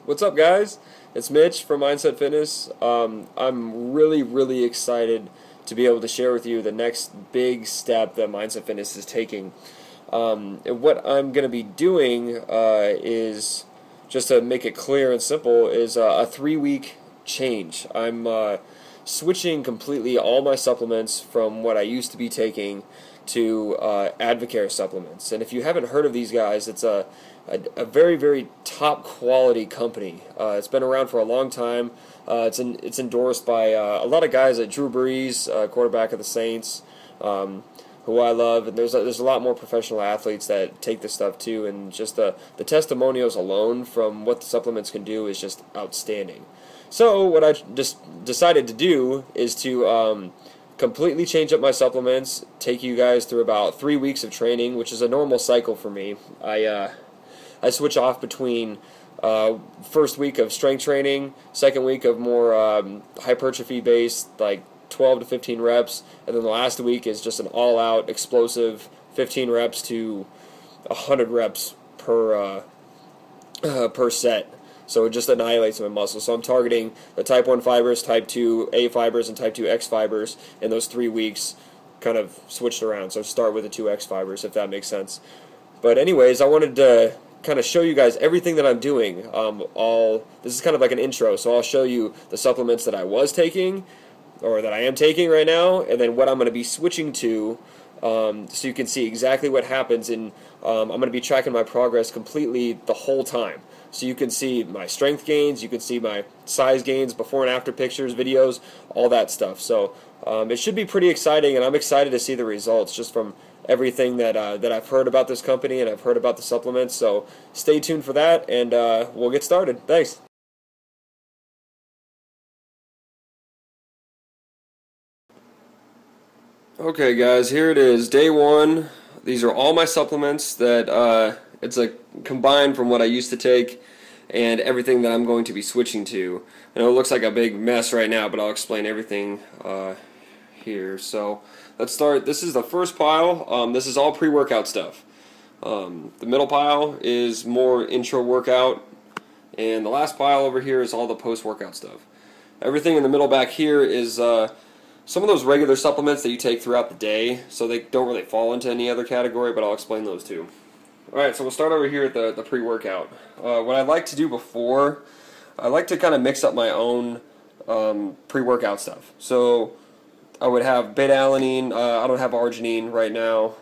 What's up, guys? It's Mitch from Mindset Fitness. I'm really excited to be able to share with you the next big step that Mindset Fitness is taking. And what I'm going to be doing is, just to make it clear and simple, is a 3-week change. I'm switching completely all my supplements from what I used to be taking to Advocare supplements. And if you haven't heard of these guys, it's a very top quality company. It's been around for a long time. It's endorsed by a lot of guys like Drew Brees, quarterback of the Saints, who I love. And there's a lot more professional athletes that take this stuff too. And just the testimonials alone from what the supplements can do is just outstanding. So what I just decided to do is to completely change up my supplements, take you guys through about 3 weeks of training, which is a normal cycle for me. I switch off between first week of strength training, second week of more hypertrophy based, like 12 to 15 reps, and then the last week is just an all-out explosive 15 reps to 100 reps per set. So it just annihilates my muscles. So I'm targeting the type 1 fibers, type 2A fibers, and type 2X fibers in those 3 weeks, kind of switched around. So start with the 2X fibers, if that makes sense. But anyways, I wanted to kind of show you guys everything that I'm doing. This is kind of like an intro, so I'll show you the supplements that I was taking, or that I am taking right now, and then what I'm going to be switching to, so you can see exactly what happens. And I'm going to be tracking my progress completely the whole time. So you can see my strength gains, you can see my size gains, before and after pictures, videos, all that stuff. So it should be pretty exciting, and I'm excited to see the results just from everything that I've heard about this company and I've heard about the supplements. So stay tuned for that, and we'll get started. Thanks. Okay, guys, here it is, day one. These are all my supplements that it's like combined from what I used to take and everything that I'm going to be switching to. I know it looks like a big mess right now, but I'll explain everything here. So let's start. This is the first pile. This is all pre-workout stuff. The middle pile is more intro workout, and the last pile over here is all the post-workout stuff. Everything in the middle back here is some of those regular supplements that you take throughout the day, so they don't really fall into any other category, but I'll explain those too. Alright, so we'll start over here at the pre-workout. What I like to do before, I like to kind of mix up my own pre-workout stuff. So I would have beta-alanine, I don't have arginine right now,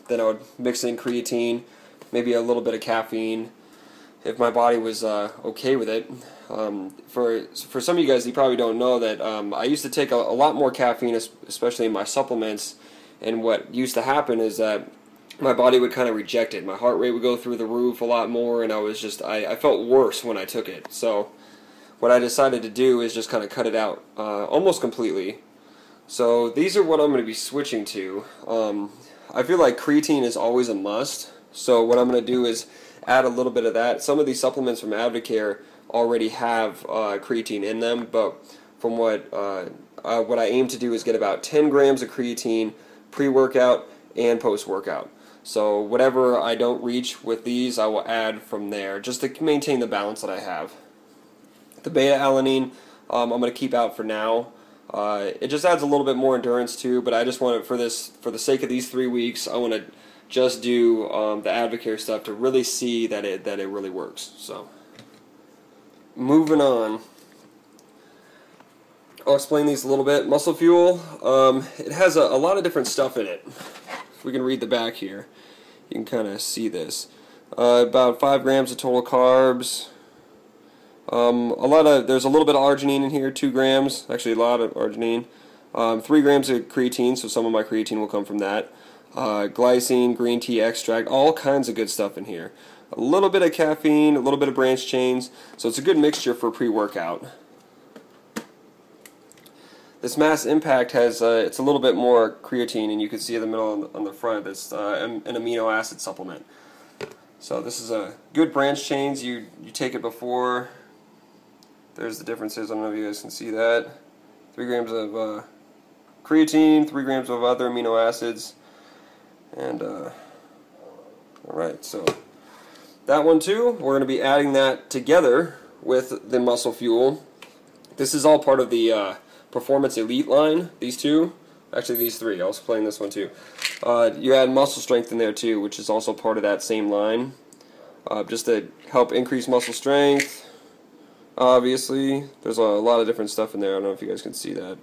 then I would mix in creatine, maybe a little bit of caffeine, if my body was okay with it. For some of you guys, you probably don't know that I used to take a lot more caffeine, especially in my supplements, and what used to happen is that my body would kind of reject it. My heart rate would go through the roof a lot more, and I felt worse when I took it. So what I decided to do is just kind of cut it out almost completely. So these are what I'm going to be switching to. I feel like creatine is always a must, so what I'm going to do is add a little bit of that. Some of these supplements from Advocare already have creatine in them, but from what I aim to do is get about 10 grams of creatine pre-workout and post-workout. So whatever I don't reach with these, I will add from there, just to maintain the balance that I have. The beta-alanine, I'm going to keep out for now. It just adds a little bit more endurance too, but I just want it for the sake of these 3 weeks, I want to just do the Advocare stuff to really see that it really works. So moving on, I'll explain these a little bit. Muscle Fuel, it has a lot of different stuff in it. If we can read the back here, you can kind of see this. About 5 grams of total carbs. There's a little bit of arginine in here, 2 grams, actually a lot of arginine. 3 grams of creatine, so some of my creatine will come from that. Glycine, green tea extract, all kinds of good stuff in here. A little bit of caffeine, a little bit of branched chains, so it's a good mixture for pre-workout. This Mass Impact has it's a little bit more creatine, and you can see in the middle on the front it's an amino acid supplement. So this is a good branch chains. You take it before. There's the differences. I don't know if you guys can see that. 3 grams of creatine, 3 grams of other amino acids, and alright, so that one too, we're going to be adding that together with the Muscle Fuel. This is all part of the Performance Elite line, these two. Actually, these three. I was playing this one too. You add Muscle Strength in there too, which is also part of that same line. Just to help increase muscle strength. Obviously, there's a lot of different stuff in there. I don't know if you guys can see that.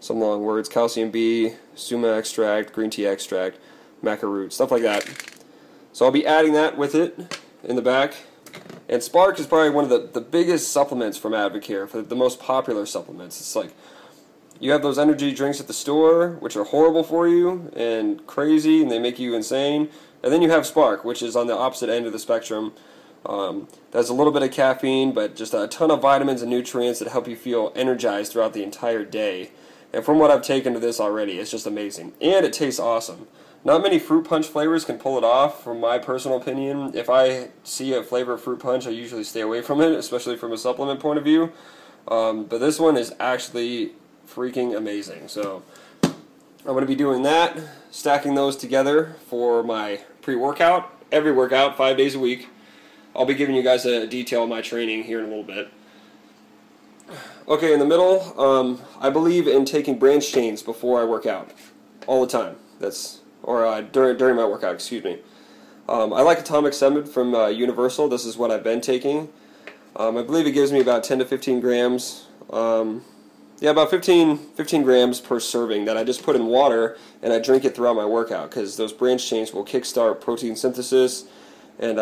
Some long words. Calcium B, Suma extract, green tea extract, maca root, stuff like that. So I'll be adding that with it in the back. And Spark is probably one of the biggest supplements from Advocare, for the most popular supplements. It's like, you have those energy drinks at the store, which are horrible for you and crazy, and they make you insane. And then you have Spark, which is on the opposite end of the spectrum. That's a little bit of caffeine, but just a ton of vitamins and nutrients that help you feel energized throughout the entire day. And from what I've taken to this already, it's just amazing. And it tastes awesome. Not many fruit punch flavors can pull it off, from my personal opinion. If I see a flavor of fruit punch, I usually stay away from it, especially from a supplement point of view. But this one is actually freaking amazing. So I'm going to be doing that, stacking those together for my pre-workout, every workout, 5 days a week. I'll be giving you guys a detail of my training here in a little bit. Okay, in the middle, I believe in taking branch chains before I work out, all the time. During my workout, excuse me. I like Atomic 7 from Universal. This is what I've been taking. I believe it gives me about 10 to 15 grams. Yeah, about 15 grams per serving that I just put in water, and I drink it throughout my workout, because those branch chains will kickstart protein synthesis and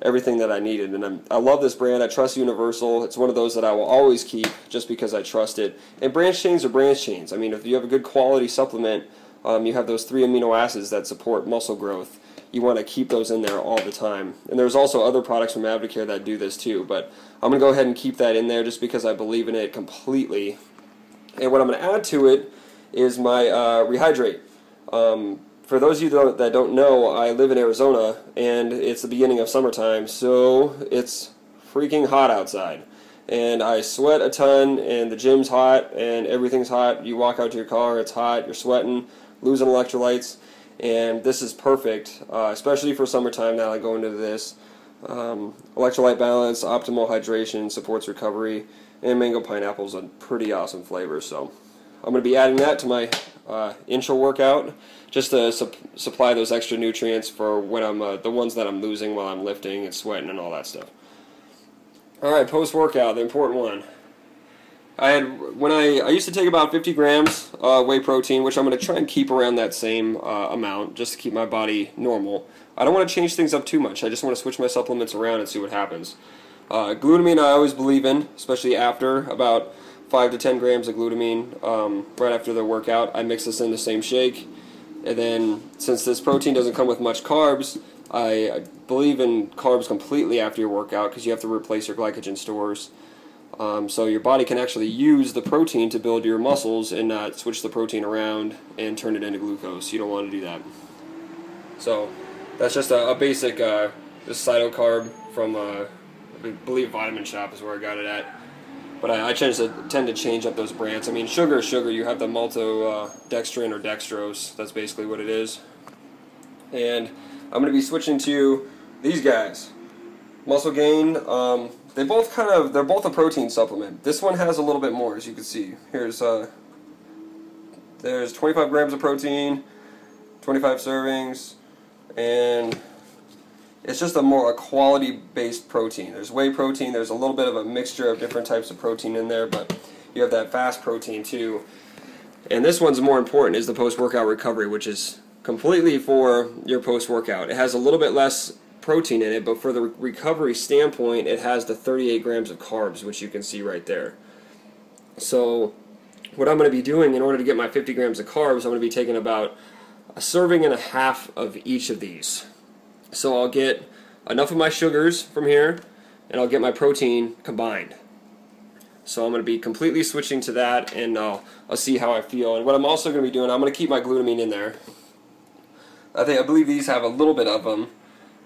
everything that I needed. And I love this brand. I trust Universal. It's one of those that I will always keep just because I trust it. And branch chains are branch chains. I mean, if you have a good quality supplement, you have those 3 amino acids that support muscle growth. You want to keep those in there all the time. And there's also other products from Advocare that do this too, but I'm going to go ahead and keep that in there just because I believe in it completely. And what I'm going to add to it is my Rehydrate. For those of you that don't know, I live in Arizona, and it's the beginning of summertime, so it's freaking hot outside. And I sweat a ton, and the gym's hot, and everything's hot. You walk out to your car, it's hot, you're sweating, losing electrolytes, and this is perfect, especially for summertime now I go into this. Electrolyte balance, optimal hydration, supports recovery, and mango pineapple is a pretty awesome flavor. So I'm going to be adding that to my intro workout just to supply those extra nutrients for when I'm the ones that I'm losing while I'm lifting and sweating and all that stuff. All right, post-workout, the important one. I used to take about 50 grams whey protein, which I'm going to try and keep around that same amount just to keep my body normal. I don't want to change things up too much. I just want to switch my supplements around and see what happens. Glutamine I always believe in, especially after about 5 to 10 grams of glutamine right after the workout. I mix this in the same shake. And then, since this protein doesn't come with much carbs, I believe in carbs completely after your workout because you have to replace your glycogen stores. So your body can actually use the protein to build your muscles and not switch the protein around and turn it into glucose. You don't want to do that. So that's just a basic this cytocarb from I believe Vitamin Shop is where I got it at. But I tend to change up those brands. I mean, sugar is sugar. You have the maltodextrin or dextrose. That's basically what it is. And I'm going to be switching to these guys. Muscle Gain. They're both a protein supplement. This one has a little bit more, as you can see. There's 25 grams of protein, 25 servings, and it's just a quality-based protein. There's whey protein, there's a little bit of a mixture of different types of protein in there, but you have that fast protein too. And this one's more important, is the post-workout recovery, which is completely for your post-workout. It has a little bit less protein in it, but for the recovery standpoint, it has the 38 grams of carbs, which you can see right there. So what I'm going to be doing in order to get my 50 grams of carbs, I'm going to be taking about a serving and a half of each of these. So I'll get enough of my sugars from here, and I'll get my protein combined. So I'm going to be completely switching to that, and I'll see how I feel. And what I'm also going to be doing, I'm going to keep my glutamine in there. I believe these have a little bit of them,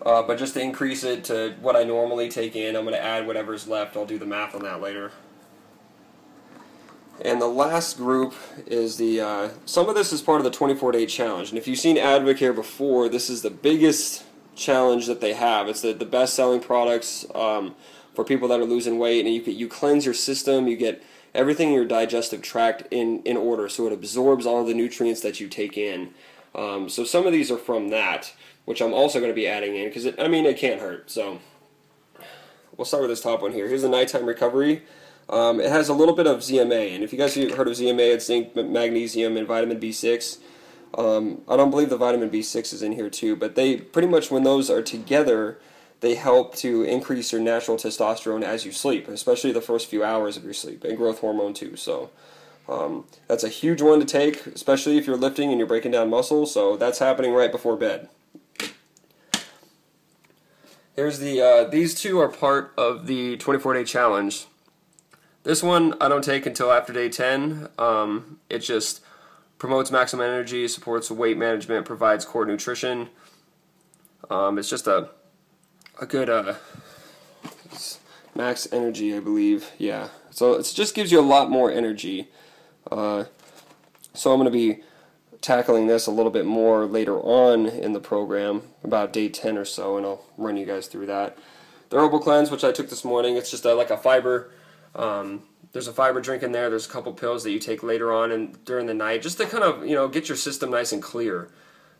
but just to increase it to what I normally take in, I'm going to add whatever's left. I'll do the math on that later. And the last group is some of this is part of the 24-day challenge. And if you've seen Advocare before, this is the biggest challenge that they have. It's the best-selling products for people that are losing weight, and you cleanse your system, you get everything in your digestive tract in order, so it absorbs all the nutrients that you take in. So some of these are from that, which I'm also going to be adding in, because it can't hurt. So we'll start with this top one here. Here's the nighttime recovery. It has a little bit of ZMA, and if you guys have heard of ZMA, it's zinc, magnesium, and vitamin B6. I don't believe the vitamin B6 is in here too, but they pretty much, when those are together, they help to increase your natural testosterone as you sleep, especially the first few hours of your sleep, and growth hormone too. So that's a huge one to take, especially if you're lifting and you're breaking down muscle. So that's happening right before bed. Here's these two are part of the 24-day challenge. This one I don't take until after day 10. It just promotes maximum energy, supports weight management, provides core nutrition. It's just a good max energy, I believe. Yeah, so it just gives you a lot more energy. So I'm going to be tackling this a little bit more later on in the program, about day 10 or so, and I'll run you guys through that. The Herbal Cleanse, which I took this morning, it's just like a fiber. There's a fiber drink in there. There's a couple pills that you take later on and during the night, just to kind of get your system nice and clear,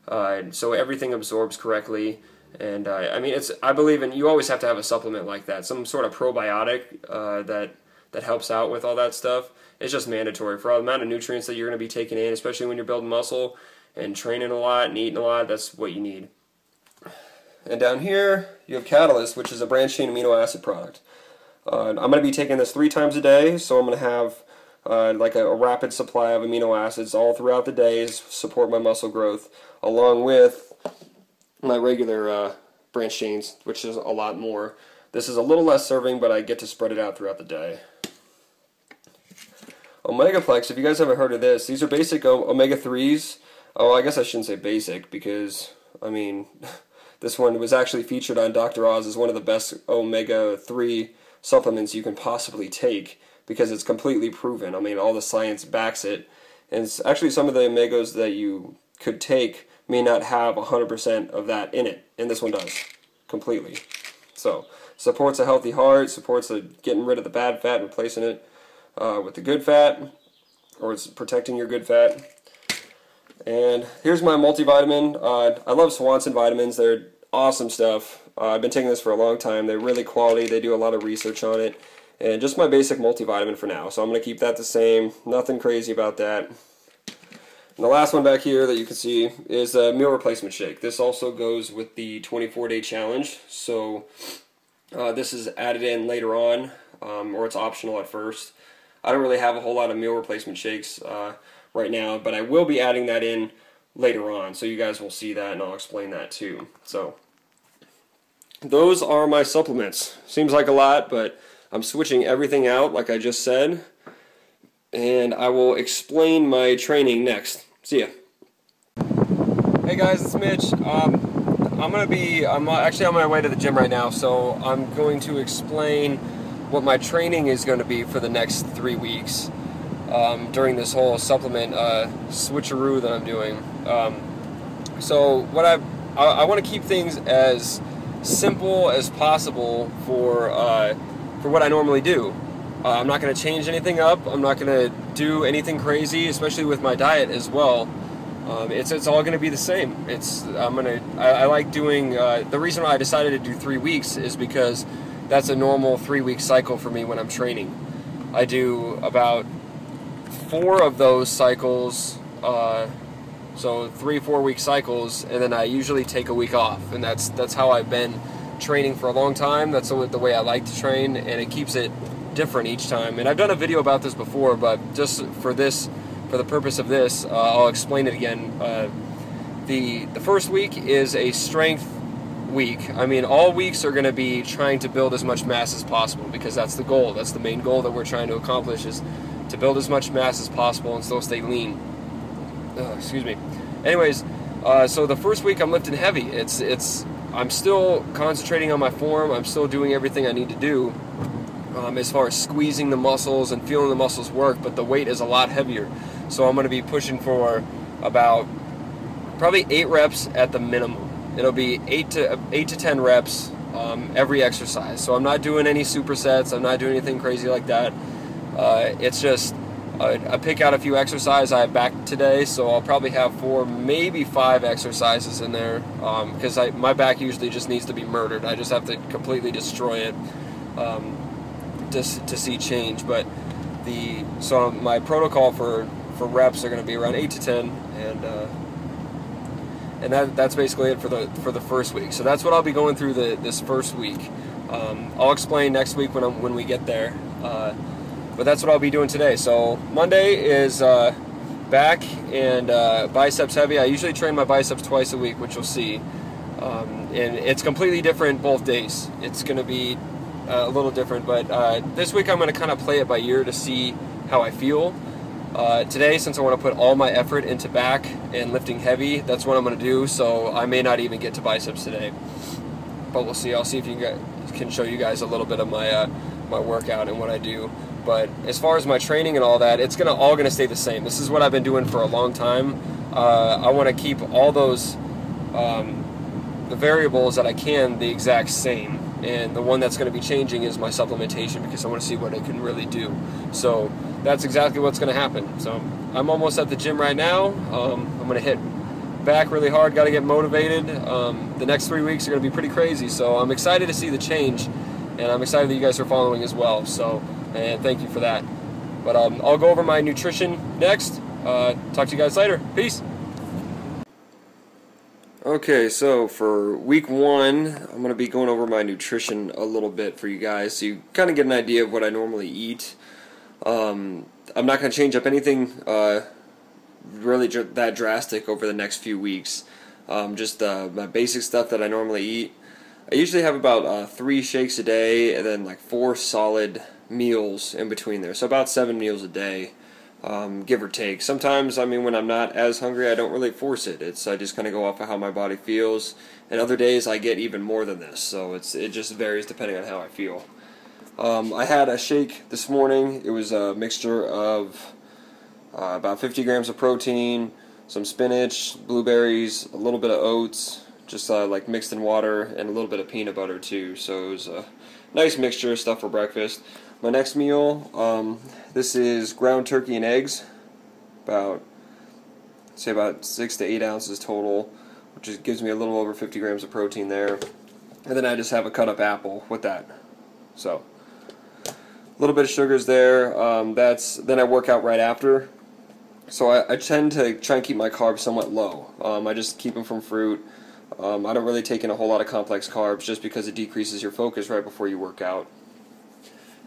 so everything absorbs correctly. And I believe you always have to have a supplement like that, some sort of probiotic that helps out with all that stuff. It's just mandatory for all the amount of nutrients that you're going to be taking in, especially when you're building muscle and training a lot and eating a lot. That's what you need. And down here you have Catalyst, which is a branched chain amino acid product. I'm going to be taking this 3 times a day, so I'm going to have like a rapid supply of amino acids all throughout the day to support my muscle growth, along with my regular branched chains, which is a lot more. This is a little less serving, but I get to spread it out throughout the day. Omegaplex, if you guys haven't heard of this, these are basic omega-3s. Oh, I guess I shouldn't say basic, because, this one was actually featured on Dr. Oz as one of the best omega-3 supplements you can possibly take, because it's completely proven. All the science backs it, and it's actually some of the omegas that you could take may not have 100% of that in it, and this one does, completely. So, supports a healthy heart, supports getting rid of the bad fat and replacing it with the good fat, or it's protecting your good fat. And here's my multivitamin. I love Swanson vitamins. They're awesome stuff. I've been taking this for a long time. They're really quality. They do a lot of research on it. And just my basic multivitamin for now. So I'm going to keep that the same. Nothing crazy about that. And the last one back here that you can see is a meal replacement shake. This also goes with the 24-day challenge. So this is added in later on, or it's optional at first. I don't really have a whole lot of meal replacement shakes right now, but I will be adding that in later on. So you guys will see that, and I'll explain that too. So those are my supplements. Seems like a lot, but I'm switching everything out like I just said. And I will explain my training next. See ya. Hey guys, it's Mitch. I'm actually on my way to the gym right now, so I'm going to explain what my training is going to be for the next 3 weeks during this whole supplement switcheroo that I'm doing. So what I want to keep things as simple as possible for what I normally do. I'm not going to change anything up. I'm not going to do anything crazy, especially with my diet as well. It's all going to be the same. I like doing. The reason why I decided to do 3 weeks is because that's a normal 3-week cycle for me when I'm training. I do about 4 of those cycles, so 3-4 week cycles, and then I usually take a week off, and that's how I've been training for a long time. That's the way I like to train, and it keeps it different each time. And I've done a video about this before, but just for the purpose of this, I'll explain it again. The first week is a strength week. All weeks are going to be trying to build as much mass as possible, because that's the goal. That's the main goal that we're trying to accomplish, is to build as much mass as possible and still stay lean. Excuse me. Anyways, so the first week I'm lifting heavy. I'm still concentrating on my form. I'm still doing everything I need to do as far as squeezing the muscles and feeling the muscles work, but the weight is a lot heavier. So I'm going to be pushing for about probably 8 reps at the minimum. It'll be 8 to 10 reps every exercise. So I'm not doing any supersets. I'm not doing anything crazy like that. It's just I pick out a few exercises. I have back today, so I'll probably have 4, maybe 5 exercises in there, because my back usually just needs to be murdered. I just have to completely destroy it to see change. But so my protocol for reps are going to be around 8 to 10, and that's basically it for the first week. So that's what I'll be going through this first week. I'll explain next week when we get there. But that's what I'll be doing today. So Monday is back and biceps heavy. I usually train my biceps twice a week, which you'll see. And it's completely different both days. It's going to be a little different, but this week I'm going to kind of play it by ear to see how I feel. Today, since I want to put all my effort into back and lifting heavy, that's what I'm going to do. So I may not even get to biceps today, but we'll see. I'll see if can show you guys a little bit of my my workout and what I do. But as far as my training and all that, it's all gonna stay the same. This is what I've been doing for a long time. I want to keep all those the variables that I can the exact same, and the one that's going to be changing is my supplementation, because I want to see what it can really do. So that's exactly what's going to happen. So I'm almost at the gym right now. I'm going to hit back really hard. Got to get motivated. The next 3 weeks are going to be pretty crazy. So I'm excited to see the change, and I'm excited that you guys are following as well. So. And thank you for that. But I'll go over my nutrition next. Talk to you guys later. Peace. Okay, so for week 1, I'm going to be going over my nutrition a little bit for you guys, so you kind of get an idea of what I normally eat. I'm not going to change up anything really that drastic over the next few weeks. Just my basic stuff that I normally eat. I usually have about 3 shakes a day, and then like 4 solid meals in between there, so about 7 meals a day, give or take. Sometimes, I mean, when I'm not as hungry, I don't really force it. I just kind of go off of how my body feels, and other days I get even more than this, so it just varies depending on how I feel. I had a shake this morning. It was a mixture of about 50 grams of protein, some spinach, blueberries, a little bit of oats, just like mixed in water, and a little bit of peanut butter too. So it was a nice mixture of stuff for breakfast. My next meal, this is ground turkey and eggs, about 6 to 8 ounces total, which gives me a little over 50 grams of protein there. And then I just have a cut up apple with that. So a little bit of sugars there. Then I work out right after. So I tend to try and keep my carbs somewhat low. I just keep them from fruit. I don't really take in a whole lot of complex carbs, just because it decreases your focus right before you work out.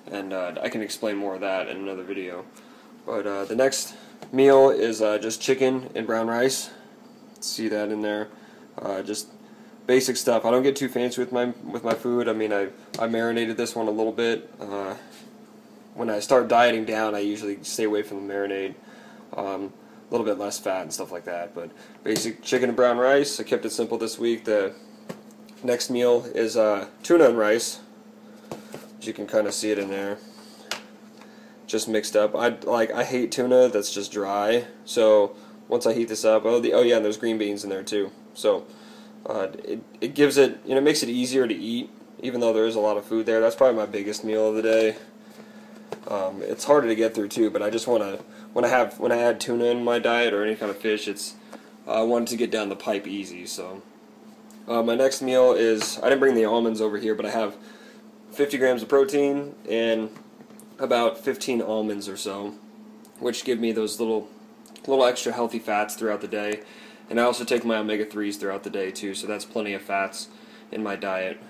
And I can explain more of that in another video. But the next meal is just chicken and brown rice. See that in there. Just basic stuff. I don't get too fancy with my food. I mean, I marinated this one a little bit. When I start dieting down, I usually stay away from the marinade. A little bit less fat and stuff like that. But basic chicken and brown rice. I kept it simple this week. The next meal is tuna and rice. You can kind of see it in there, just mixed up. I hate tuna that's just dry, so once I heat this up, oh yeah, and there's green beans in there too, so it gives it, it makes it easier to eat, even though there is a lot of food there. That's probably my biggest meal of the day. It's harder to get through too, but I just want to, when I add tuna in my diet or any kind of fish, I want it to get down the pipe easy. So my next meal is, I didn't bring the almonds over here, but I have 50 grams of protein and about 15 almonds or so, which give me those little extra healthy fats throughout the day. And I also take my omega-3s throughout the day too, so that's plenty of fats in my diet.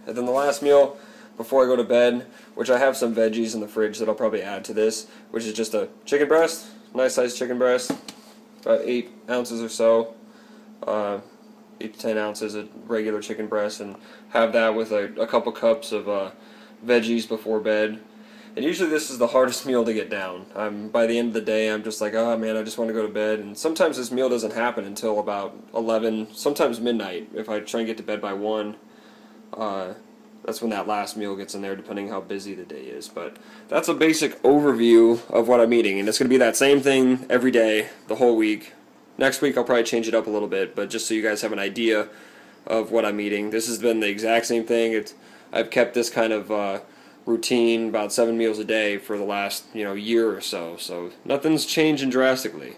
And then the last meal before I go to bed, which I have some veggies in the fridge that I'll probably add to this, which is just a chicken breast, nice sized chicken breast, about 8 ounces or so. 8 to 10 ounces of regular chicken breast, and have that with a couple cups of veggies before bed. And usually this is the hardest meal to get down. By the end of the day, I'm just like, oh man, I just want to go to bed. And sometimes this meal doesn't happen until about 11, sometimes midnight. If I try and get to bed by 1, that's when that last meal gets in there, depending how busy the day is. But that's a basic overview of what I'm eating, and it's going to be that same thing every day, the whole week. Next week I'll probably change it up a little bit, but just so you guys have an idea of what I'm eating. This has been the exact same thing. I've kept this kind of routine, about 7 meals a day, for the last year or so. So nothing's changing drastically.